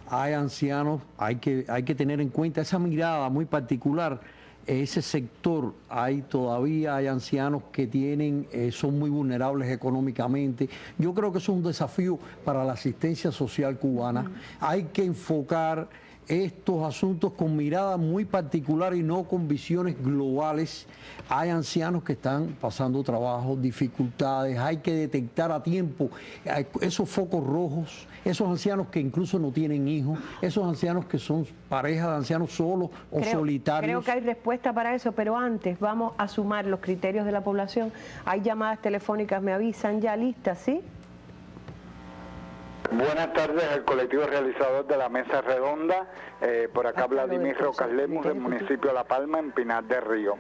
Hay ancianos, hay que tener en cuenta esa mirada muy particular. Ese sector, todavía hay ancianos que son muy vulnerables económicamente. Yo creo que eso es un desafío para la asistencia social cubana. Hay que enfocar estos asuntos con mirada muy particular y no con visiones globales. Hay ancianos que están pasando trabajo, dificultades, hay que detectar a tiempo esos focos rojos, esos ancianos que incluso no tienen hijos, esos ancianos que son parejas de ancianos solos o solitarios. Creo que hay respuesta para eso, pero antes vamos a sumar los criterios de la población. Hay llamadas telefónicas, me avisan, ya listas, ¿sí? Buenas tardes al colectivo realizador de la Mesa Redonda, por acá Vladimir Rocas Lemus del municipio de La Palma, en Pinar del Río.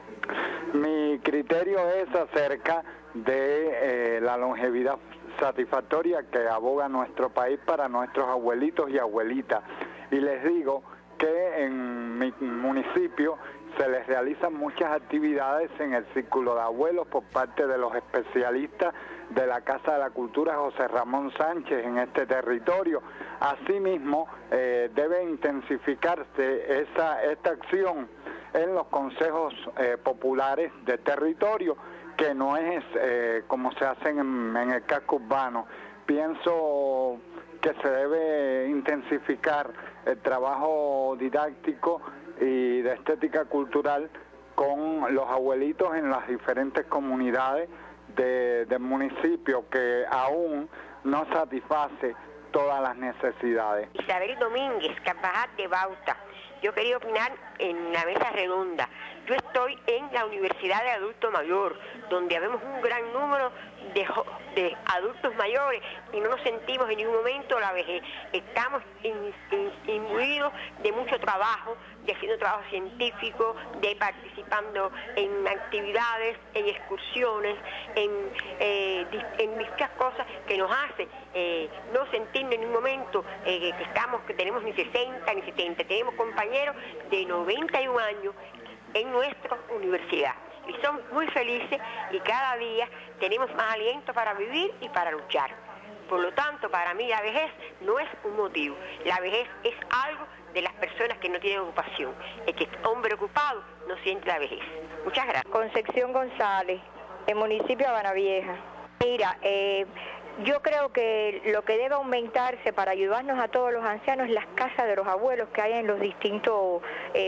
Mi criterio es acerca de la longevidad satisfactoria que aboga nuestro país para nuestros abuelitos y abuelitas. Y les digo que en mi municipio se les realizan muchas actividades en el círculo de abuelos por parte de los especialistas de la Casa de la Cultura José Ramón Sánchez en este territorio. Asimismo, debe intensificarse esta acción en los consejos populares de territorio, que no es como se hacen en el casco urbano. Pienso que se debe intensificar el trabajo didáctico y de estética cultural con los abuelitos en las diferentes comunidades del municipio, que aún no satisface todas las necesidades. Isabel Domínguez, Carvajal de Bauta. Yo quería opinar en la mesa redonda. Yo estoy en la Universidad de Adulto Mayor, donde vemos un gran número de adultos mayores y no nos sentimos en ningún momento la vejez. Estamos imbuidos de mucho trabajo, de haciendo trabajo científico, de participando en actividades, en excursiones, en muchas cosas que nos hace no sentirnos en ningún momento que tenemos ni 60 ni 70. Tenemos compañeros de 91 años en nuestra universidad y son muy felices y cada día tenemos más aliento para vivir y para luchar. Por lo tanto, para mí la vejez no es un motivo, la vejez es algo de las personas que no tienen ocupación. El que es hombre ocupado no siente la vejez. Muchas gracias. Concepción González, el municipio de Habana Vieja. Mira, yo creo que lo que debe aumentarse para ayudarnos a todos los ancianos es las casas de los abuelos que hay en los distintos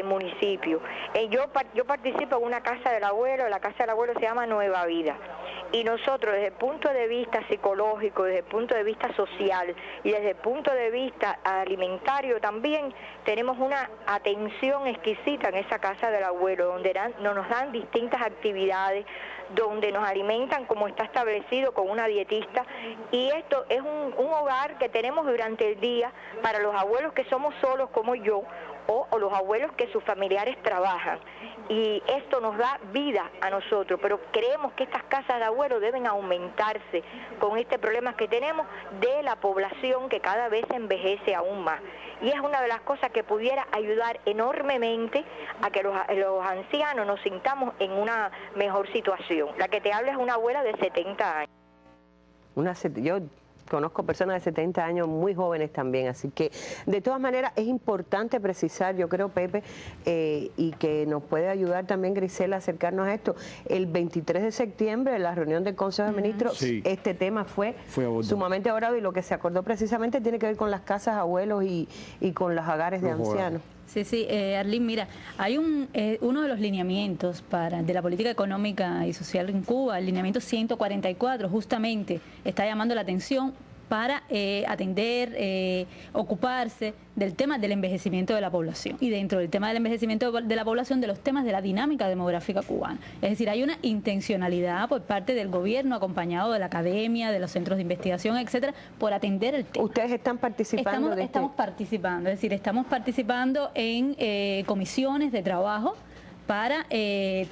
municipios. Yo participo en una casa del abuelo, la casa del abuelo se llama Nueva Vida. Y nosotros desde el punto de vista psicológico, desde el punto de vista social y desde el punto de vista alimentario también, tenemos una atención exquisita en esa casa del abuelo, donde nos dan distintas actividades, donde nos alimentan como está establecido con una dietista, y esto es un hogar que tenemos durante el día para los abuelos que somos solos como yo, o los abuelos que sus familiares trabajan, y esto nos da vida a nosotros, pero creemos que estas casas de abuelos deben aumentarse con este problema que tenemos de la población que cada vez envejece aún más, y es una de las cosas que pudiera ayudar enormemente a que los ancianos nos sintamos en una mejor situación. La que te habla es una abuela de 70 años. Yo conozco personas de 70 años muy jóvenes también, así que de todas maneras es importante precisar, yo creo, Pepe, y que nos puede ayudar también Grisel a acercarnos a esto. El 23 de septiembre, en la reunión del Consejo de Ministros, sí, este tema fue sumamente abordado, y lo que se acordó precisamente tiene que ver con las casas abuelos y con los hogares de ancianos. Sí, Arlene, mira, hay uno de los lineamientos de la política económica y social en Cuba, el lineamiento 144, justamente está llamando la atención para atender, ocuparse del tema del envejecimiento de la población, y dentro del tema del envejecimiento de la población, de los temas de la dinámica demográfica cubana. Es decir, hay una intencionalidad por parte del gobierno, acompañado de la academia, de los centros de investigación, etcétera, por atender el tema. ¿Ustedes están participando? Estamos participando, es decir, estamos participando en comisiones de trabajo para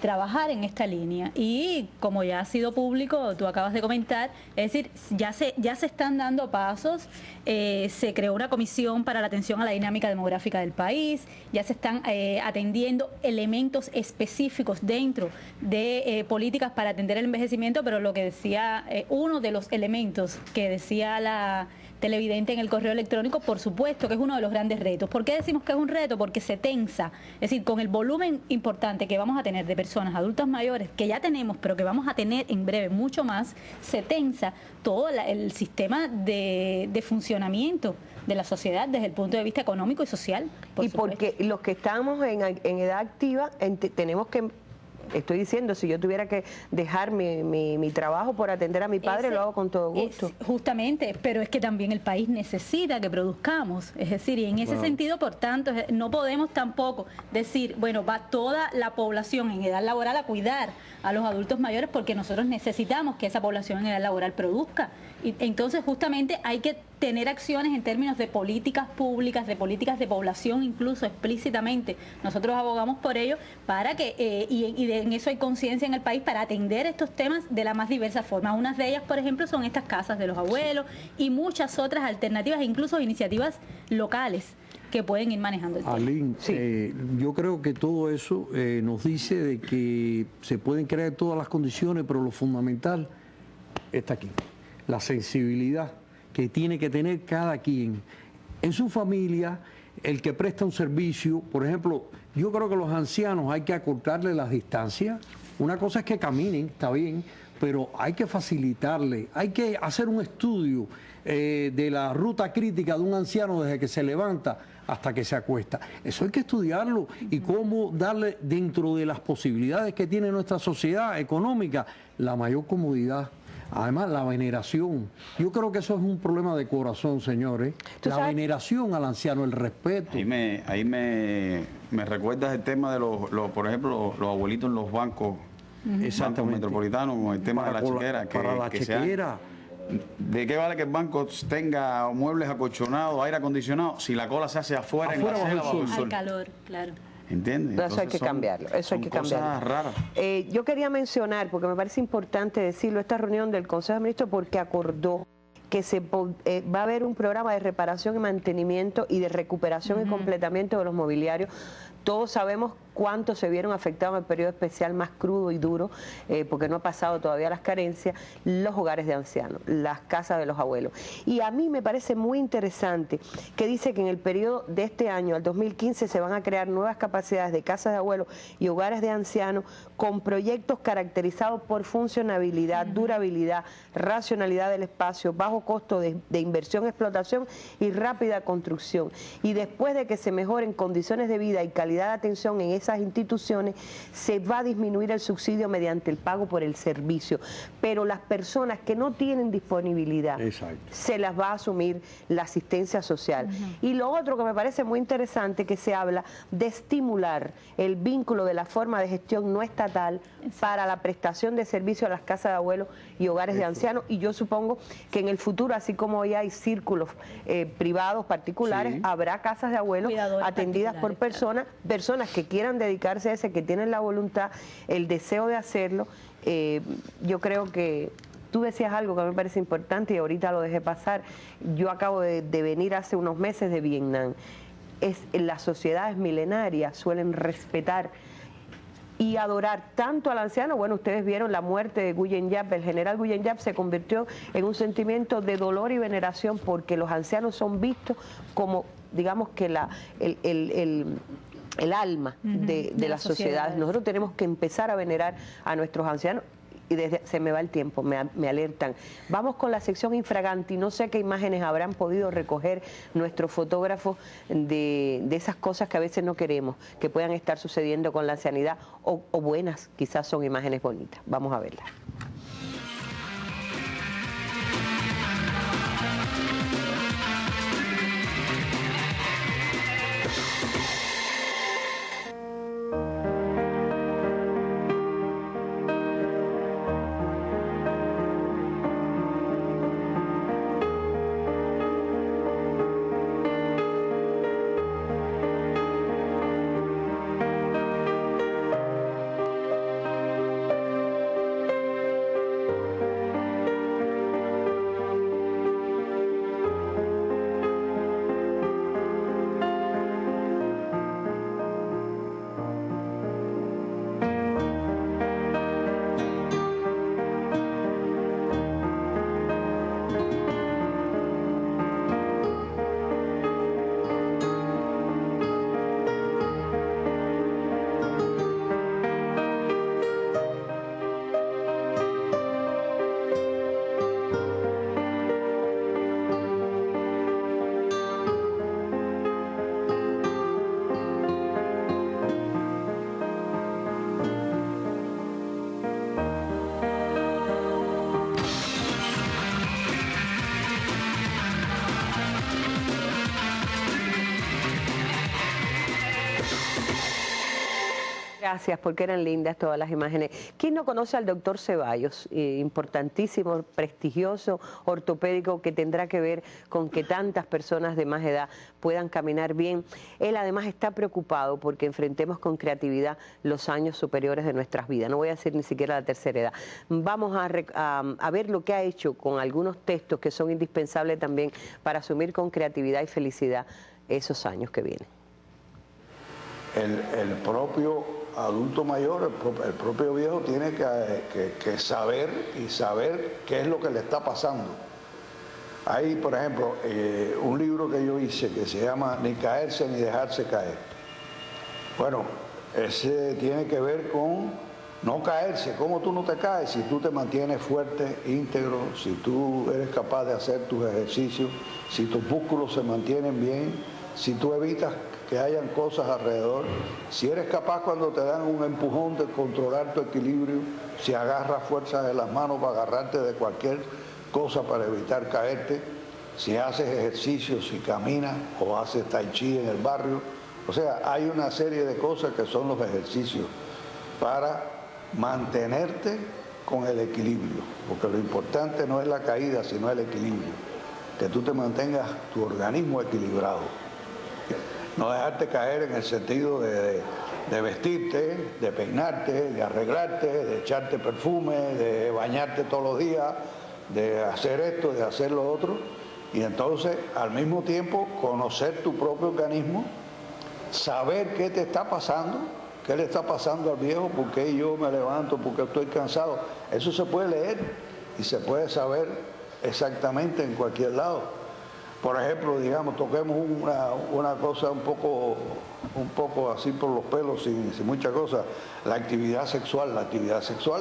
trabajar en esta línea, y como ya ha sido público, tú acabas de comentar, es decir, ya se están dando pasos, se creó una comisión para la atención a la dinámica demográfica del país, ya se están atendiendo elementos específicos dentro de políticas para atender el envejecimiento, pero lo que decía, uno de los elementos que decía la televidente en el correo electrónico, por supuesto que es uno de los grandes retos. ¿Por qué decimos que es un reto? Porque se tensa, es decir, con el volumen importante que vamos a tener de personas adultas mayores, que ya tenemos, pero que vamos a tener en breve mucho más, se tensa todo el sistema de funcionamiento de la sociedad desde el punto de vista económico y social. Y porque los que estamos en edad activa tenemos que... Estoy diciendo, si yo tuviera que dejar mi trabajo por atender a mi padre, lo hago con todo gusto. Justamente, pero es que también el país necesita que produzcamos. Es decir, y en ese sentido, por tanto, no podemos tampoco decir, bueno, va toda la población en edad laboral a cuidar a los adultos mayores, porque nosotros necesitamos que esa población en edad laboral produzca. Y entonces, justamente, hay que tener acciones en términos de políticas públicas, de políticas de población, incluso explícitamente. Nosotros abogamos por ello para que, en eso hay conciencia en el país, para atender estos temas de la más diversa forma. Unas de ellas, por ejemplo, son estas casas de los abuelos y muchas otras alternativas, incluso iniciativas locales que pueden ir manejando el tema. Arlene, yo creo que todo eso nos dice de que se pueden crear todas las condiciones, pero lo fundamental está aquí, la sensibilidad que tiene que tener cada quien en su familia, el que presta un servicio. Por ejemplo, yo creo que los ancianos hay que acortarle las distancias. Una cosa es que caminen, está bien, pero hay que facilitarle, hay que hacer un estudio de la ruta crítica de un anciano desde que se levanta hasta que se acuesta. Eso hay que estudiarlo, y cómo darle, dentro de las posibilidades que tiene nuestra sociedad económica, la mayor comodidad. Además, la veneración. Yo creo que eso es un problema de corazón, señores. La veneración al anciano, el respeto. Ahí me recuerdas el tema de por ejemplo, los abuelitos en los bancos, bancos metropolitanos, con el tema de la chequera. Para la chequera. ¿De qué vale que el banco tenga muebles acolchonados, aire acondicionado, si la cola se hace afuera en la acera bajo el sol? Al calor, claro. ¿Entiendes? Eso hay que cambiarlo, eso hay que cambiarlo. Cosas raras. Yo quería mencionar, porque me parece importante decirlo, esta reunión del Consejo de Ministros, porque acordó que va a haber un programa de reparación y mantenimiento y de recuperación y completamiento de los mobiliarios. Todos sabemos cuánto se vieron afectados en el periodo especial más crudo y duro, porque no ha pasado todavía las carencias, los hogares de ancianos, las casas de los abuelos. Y a mí me parece muy interesante que dice que en el periodo de este año al 2015 se van a crear nuevas capacidades de casas de abuelos y hogares de ancianos con proyectos caracterizados por funcionabilidad, durabilidad, racionalidad del espacio, bajo costo de inversión, explotación y rápida construcción. Y después de que se mejoren condiciones de vida y calidad de atención en esas esas instituciones, se va a disminuir el subsidio mediante el pago por el servicio. Pero las personas que no tienen disponibilidad, se las va a asumir la asistencia social. Y lo otro que me parece muy interesante, que se habla de estimular el vínculo de la forma de gestión no estatal para la prestación de servicios a las casas de abuelos y hogares de ancianos. Y yo supongo que en el futuro, así como hoy hay círculos privados particulares, habrá casas de abuelos atendidas por personas que quieran dedicarse a ese, que tienen la voluntad, el deseo de hacerlo. Yo creo que tú decías algo que me parece importante y ahorita lo dejé pasar. Yo acabo de venir hace unos meses de Vietnam. Las sociedades milenarias suelen respetar y adorar tanto al anciano. Bueno, ustedes vieron la muerte de Nguyen Giap. El general Nguyen Giap se convirtió en un sentimiento de dolor y veneración porque los ancianos son vistos como, digamos que el alma de las sociedades. Nosotros tenemos que empezar a venerar a nuestros ancianos. Y se me va el tiempo, me alertan. Vamos con la sección infraganti. No sé qué imágenes habrán podido recoger nuestros fotógrafos de esas cosas que a veces no queremos, que puedan estar sucediendo con la ancianidad, o buenas, quizás son imágenes bonitas. Vamos a verlas. Gracias, porque eran lindas todas las imágenes. ¿Quién no conoce al doctor Ceballos? Importantísimo, prestigioso, ortopédico, que tendrá que ver con que tantas personas de más edad puedan caminar bien. Él además está preocupado porque enfrentemos con creatividad los años superiores de nuestras vidas. No voy a decir ni siquiera la tercera edad. Vamos a ver lo que ha hecho con algunos textos que son indispensables también para asumir con creatividad y felicidad esos años que vienen. El propio adulto mayor, el propio viejo tiene que saber qué es lo que le está pasando. Hay, por ejemplo, un libro que yo hice que se llama Ni caerse ni dejarse caer. Bueno, ese tiene que ver con no caerse. ¿Cómo tú no te caes? Si tú te mantienes fuerte, íntegro, si tú eres capaz de hacer tus ejercicios, si tus músculos se mantienen bien, si tú evitas que hayan cosas alrededor, si eres capaz cuando te dan un empujón de controlar tu equilibrio, si agarras fuerzas de las manos para agarrarte de cualquier cosa para evitar caerte, si haces ejercicios, si caminas o haces tai chi en el barrio. O sea, hay una serie de cosas que son los ejercicios para mantenerte con el equilibrio, porque lo importante no es la caída, sino el equilibrio, que tú te mantengas tu organismo equilibrado. No dejarte caer en el sentido de vestirte, de peinarte, de arreglarte, de echarte perfume, de bañarte todos los días, de hacer esto, de hacer lo otro. Y entonces, al mismo tiempo, conocer tu propio organismo, saber qué te está pasando, qué le está pasando al viejo, por qué yo me levanto, por qué estoy cansado. Eso se puede leer y se puede saber exactamente en cualquier lado. Por ejemplo, digamos, toquemos una cosa un poco así por los pelos, sin mucha cosa. La actividad sexual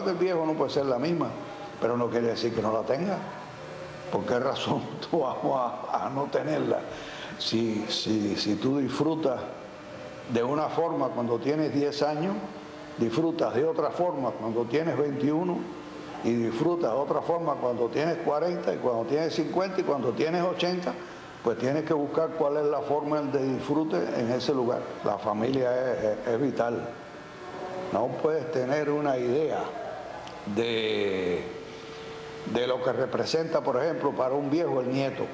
del viejo no puede ser la misma, pero no quiere decir que no la tenga. ¿Por qué razón tú vas a no tenerla? Si tú disfrutas de una forma cuando tienes 10 años, disfrutas de otra forma cuando tienes 21 y disfrutas de otra forma cuando tienes 40 y cuando tienes 50 y cuando tienes 80, pues tienes que buscar cuál es la forma de disfrute en ese lugar. La familia es vital. No puedes tener una idea de lo que representa, por ejemplo, para un viejo el nieto.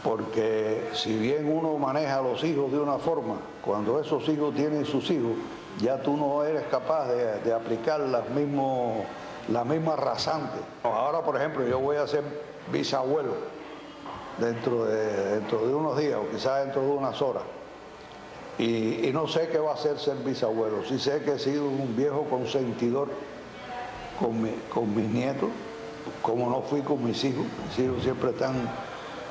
Porque si bien uno maneja a los hijos de una forma, cuando esos hijos tienen sus hijos, ya tú no eres capaz de aplicar las mismas rasantes. Ahora, por ejemplo, yo voy a ser bisabuelo dentro de unos días o quizás dentro de unas horas. Y no sé qué va a ser bisabuelo. Sí sé que he sido un viejo consentidor con mis nietos, como no fui con mis hijos. Mis hijos siempre están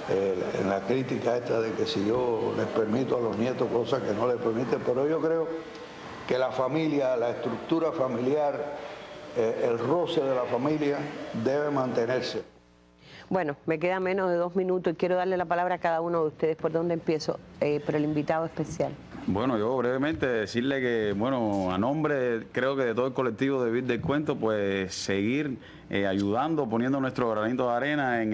en la crítica esta de que si yo les permito a los nietos cosas que no les permiten, pero yo creo que la familia, la estructura familiar, el roce de la familia debe mantenerse. Bueno, me queda menos de 2 minutos y quiero darle la palabra a cada uno de ustedes. ¿Por dónde empiezo? Por el invitado especial. Bueno, yo brevemente decirle que, bueno, a nombre, creo que de todo el colectivo de Vivir del Cuento, pues seguir ayudando, poniendo nuestro granito de arena en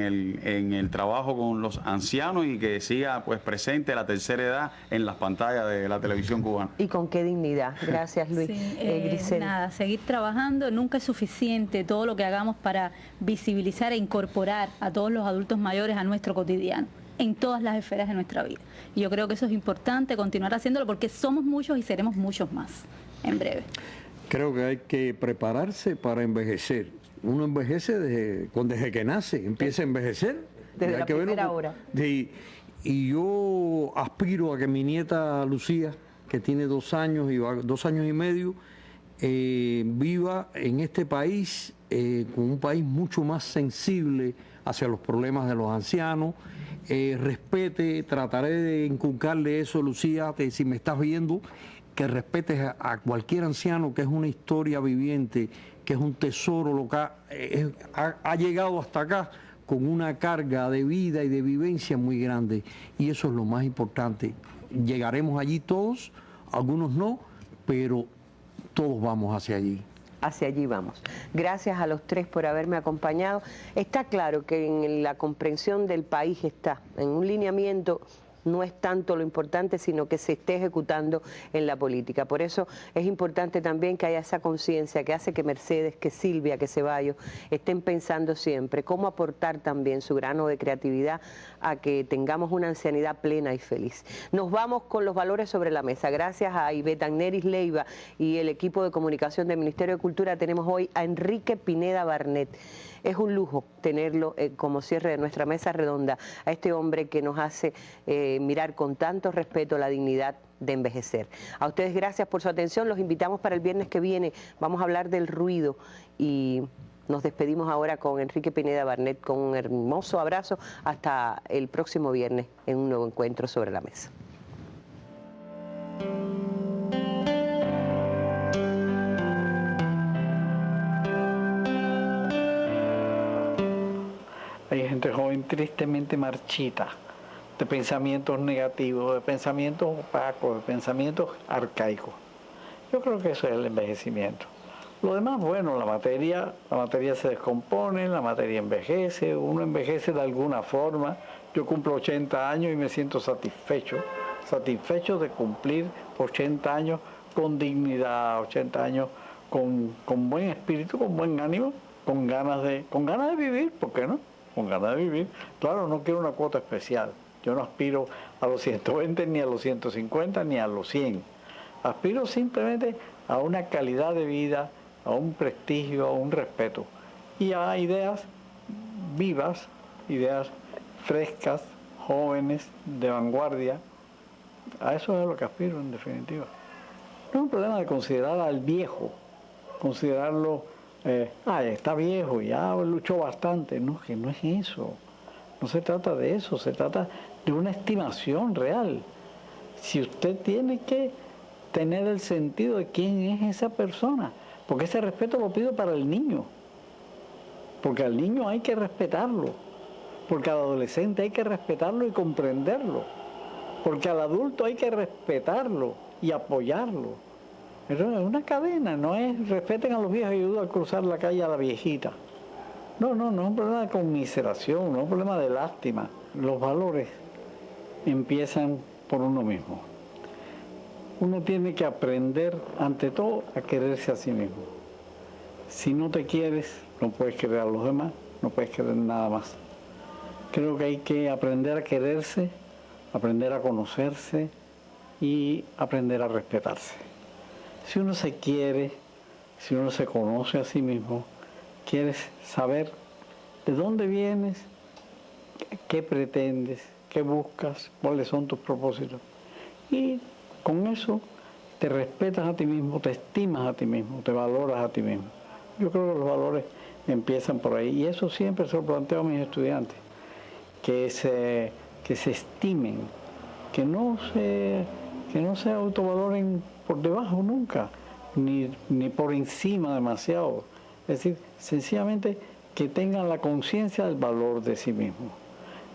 el trabajo con los ancianos y que siga pues presente la tercera edad en las pantallas de la televisión cubana. Y con qué dignidad. Gracias, Luis. Sí, Grisel. Nada, seguir trabajando. Nunca es suficiente todo lo que hagamos para visibilizar e incorporar a todos los adultos mayores a nuestro cotidiano, en todas las esferas de nuestra vida. Y yo creo que eso es importante, continuar haciéndolo, porque somos muchos y seremos muchos más en breve. Creo que hay que prepararse para envejecer. Uno envejece desde que nace, empieza a envejecer. Desde la primera hora. Y yo aspiro a que mi nieta Lucía, que tiene 2 años y 2 años y medio, viva en este país, con un país mucho más sensible hacia los problemas de los ancianos, respete, trataré de inculcarle eso, Lucía, si me estás viendo, que respetes a cualquier anciano, que es una historia viviente, que es un tesoro local, ha llegado hasta acá con una carga de vida y de vivencia muy grande, y eso es lo más importante. Llegaremos allí todos, algunos no, pero todos vamos hacia allí. Hacia allí vamos. Gracias a los 3 por haberme acompañado. Está claro que en la comprensión del país está, en un lineamiento no es tanto lo importante, sino que se esté ejecutando en la política. Por eso es importante también que haya esa conciencia que hace que Mercedes, que Silvia, que Ceballos estén pensando siempre cómo aportar también su grano de creatividad a que tengamos una ancianidad plena y feliz. Nos vamos con los valores sobre la mesa. Gracias a Iveta Agneris Leiva y el equipo de comunicación del Ministerio de Cultura, tenemos hoy a Enrique Pineda Barnet. Es un lujo tenerlo como cierre de nuestra mesa redonda, a este hombre que nos hace mirar con tanto respeto la dignidad de envejecer. A ustedes gracias por su atención, los invitamos para el viernes que viene, vamos a hablar del ruido y nos despedimos ahora con Enrique Pineda Barnet con un hermoso abrazo hasta el próximo viernes en un nuevo encuentro sobre la mesa. Hay gente joven tristemente marchita, de pensamientos negativos, de pensamientos opacos, de pensamientos arcaicos. Yo creo que eso es el envejecimiento. Lo demás, bueno, la materia se descompone, la materia envejece, uno envejece de alguna forma. Yo cumplo 80 años y me siento satisfecho de cumplir 80 años con dignidad, 80 años con buen espíritu, con buen ánimo, con ganas de vivir, ¿por qué no? Con ganas de vivir. Claro, no quiero una cuota especial. Yo no aspiro a los 120, ni a los 150, ni a los 100. Aspiro simplemente a una calidad de vida, a un prestigio, a un respeto. Y a ideas vivas, ideas frescas, jóvenes, de vanguardia. A eso es a lo que aspiro, en definitiva. No es un problema de considerar al viejo, considerarlo... está viejo, ya luchó bastante. No, que no es eso. No se trata de eso, se trata de una estimación real. Si usted tiene que tener el sentido de quién es esa persona, porque ese respeto lo pido para el niño, porque al niño hay que respetarlo, porque al adolescente hay que respetarlo y comprenderlo. porque al adulto hay que respetarlo y apoyarlo. Pero es una cadena, no es respeten a los viejos y ayuden a cruzar la calle a la viejita. No es un problema de conmiseración, no es un problema de lástima. Los valores empiezan por uno mismo. Uno tiene que aprender, ante todo, a quererse a sí mismo. Si no te quieres, no puedes querer a los demás, no puedes querer nada más. Creo que hay que aprender a quererse, aprender a conocerse y aprender a respetarse. Si uno se quiere, si uno se conoce a sí mismo, quieres saber de dónde vienes, qué pretendes, qué buscas, cuáles son tus propósitos. Y con eso te respetas a ti mismo, te estimas a ti mismo, te valoras a ti mismo. Yo creo que los valores empiezan por ahí. Y eso siempre se lo planteo a mis estudiantes, que se estimen, que no se autovaloren por debajo nunca, ni por encima demasiado. Es decir, sencillamente que tengan la conciencia del valor de sí mismos.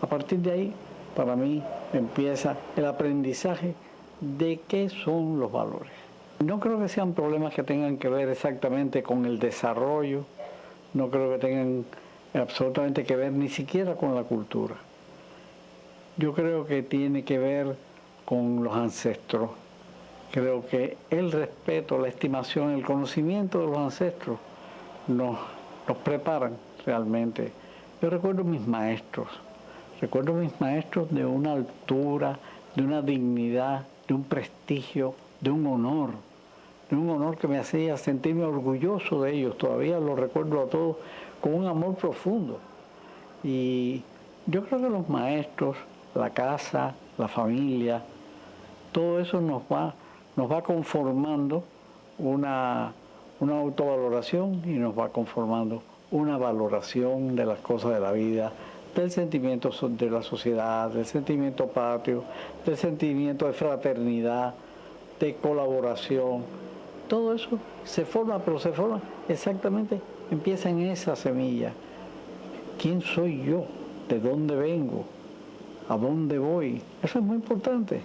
A partir de ahí, para mí, empieza el aprendizaje de qué son los valores. No creo que sean problemas que tengan que ver exactamente con el desarrollo, no creo que tengan absolutamente que ver ni siquiera con la cultura. Yo creo que tiene que ver con los ancestros. Creo que el respeto, la estimación, el conocimiento de los ancestros nos preparan realmente. Yo recuerdo mis maestros de una altura, de una dignidad, de un prestigio, de un honor que me hacía sentirme orgulloso de ellos. Todavía los recuerdo a todos con un amor profundo. Y yo creo que los maestros, la casa, la familia, todo eso nos va conformando una autovaloración y nos va conformando una valoración de las cosas de la vida, del sentimiento de la sociedad, del sentimiento patrio, del sentimiento de fraternidad, de colaboración. Todo eso se forma, pero se forma exactamente, empieza en esa semilla. ¿Quién soy yo? ¿De dónde vengo? ¿A dónde voy? Eso es muy importante.